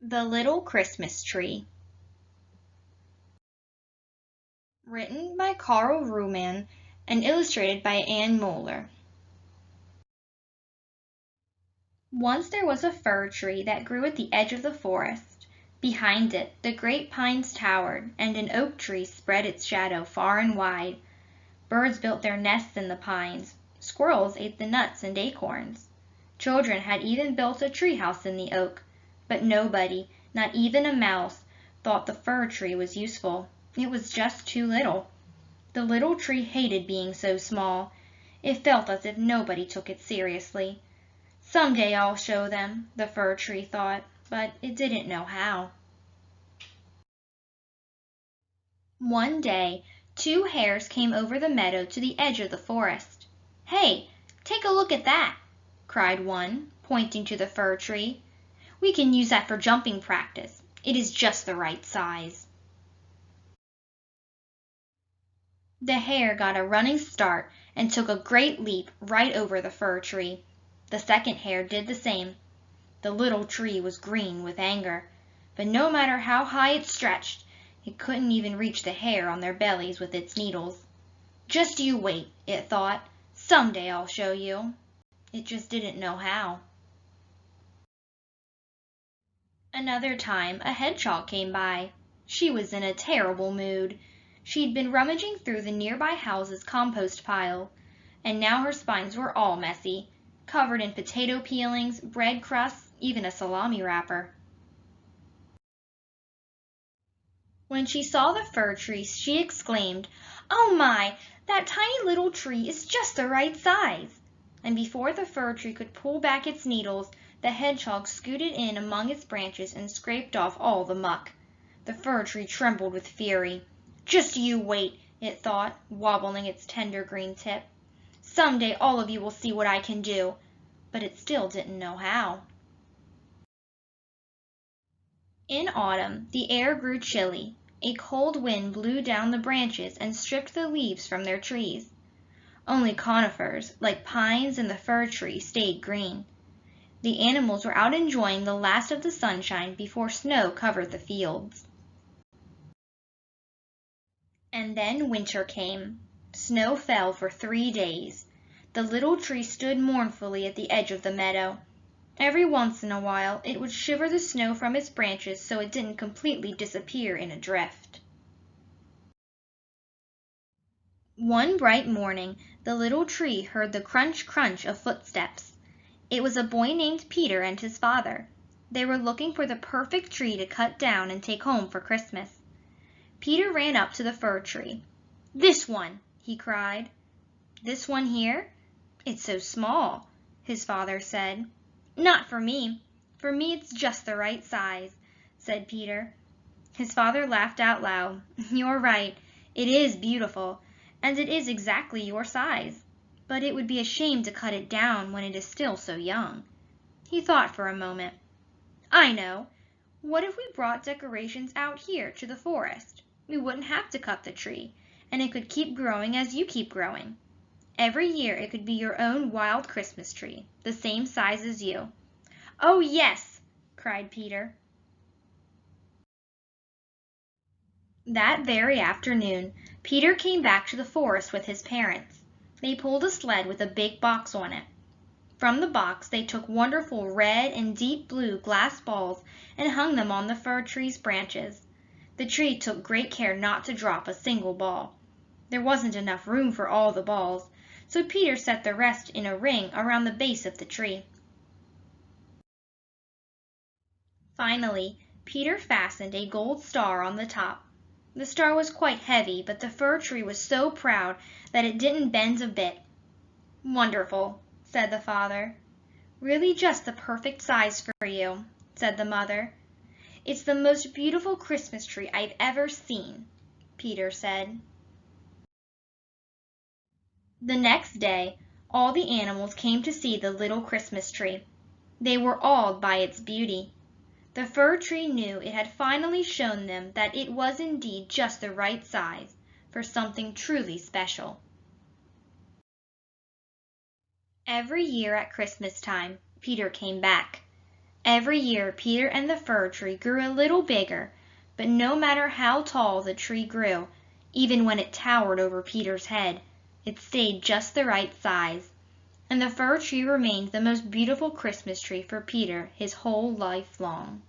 The Little Christmas Tree. Written by Karl Ruhmann and illustrated by Anne Moeller. Once there was a fir tree that grew at the edge of the forest. Behind it, the great pines towered, and an oak tree spread its shadow far and wide. Birds built their nests in the pines. Squirrels ate the nuts and acorns. Children had even built a tree house in the oak. But nobody, not even a mouse, thought the fir tree was useful. It was just too little. The little tree hated being so small. It felt as if nobody took it seriously. Someday I'll show them, the fir tree thought, but it didn't know how. One day, two hares came over the meadow to the edge of the forest. "Hey, take a look at that!" cried one, pointing to the fir tree. "We can use that for jumping practice. It is just the right size." The hare got a running start and took a great leap right over the fir tree. The second hare did the same. The little tree was green with anger, but no matter how high it stretched, it couldn't even reach the hare on their bellies with its needles. "Just you wait," it thought. "Someday I'll show you." It just didn't know how. Another time a hedgehog came by. She was in a terrible mood. She'd been rummaging through the nearby house's compost pile, and now her spines were all messy, covered in potato peelings, bread crusts, even a salami wrapper. When she saw the fir tree, she exclaimed, "Oh my, that tiny little tree is just the right size!" And before the fir tree could pull back its needles, the hedgehog scooted in among its branches and scraped off all the muck. The fir tree trembled with fury. "Just you wait," it thought, wobbling its tender green tip. "Someday all of you will see what I can do." But it still didn't know how. In autumn, the air grew chilly. A cold wind blew down the branches and stripped the leaves from their trees. Only conifers, like pines and the fir tree, stayed green. The animals were out enjoying the last of the sunshine before snow covered the fields. And then winter came. Snow fell for 3 days. The little tree stood mournfully at the edge of the meadow. Every once in a while it would shiver the snow from its branches so it didn't completely disappear in a drift. One bright morning, the little tree heard the crunch crunch of footsteps. It was a boy named Peter and his father. They were looking for the perfect tree to cut down and take home for Christmas. Peter ran up to the fir tree. "This one!" he cried. "This one here? It's so small," his father said. "Not for me. For me it's just the right size," said Peter. His father laughed out loud. "You're right. It is beautiful, and it is exactly your size. But it would be a shame to cut it down when it is still so young." He thought for a moment. "I know. What if we brought decorations out here to the forest? We wouldn't have to cut the tree, and it could keep growing as you keep growing. Every year it could be your own wild Christmas tree, the same size as you." "Oh, yes!" cried Peter. That very afternoon, Peter came back to the forest with his parents. They pulled a sled with a big box on it. From the box they took wonderful red and deep blue glass balls and hung them on the fir tree's branches. The tree took great care not to drop a single ball. There wasn't enough room for all the balls, so Peter set the rest in a ring around the base of the tree. Finally, Peter fastened a gold star on the top. The star was quite heavy, but the fir tree was so proud that it didn't bend a bit. "Wonderful," said the father. "Really just the perfect size for you," said the mother. "It's the most beautiful Christmas tree I've ever seen," Peter said. The next day, all the animals came to see the little Christmas tree. They were awed by its beauty. The fir tree knew it had finally shown them that it was indeed just the right size for something truly special. Every year at Christmas time, Peter came back. Every year Peter and the fir tree grew a little bigger, but no matter how tall the tree grew, even when it towered over Peter's head, it stayed just the right size. And the fir tree remained the most beautiful Christmas tree for Peter his whole life long.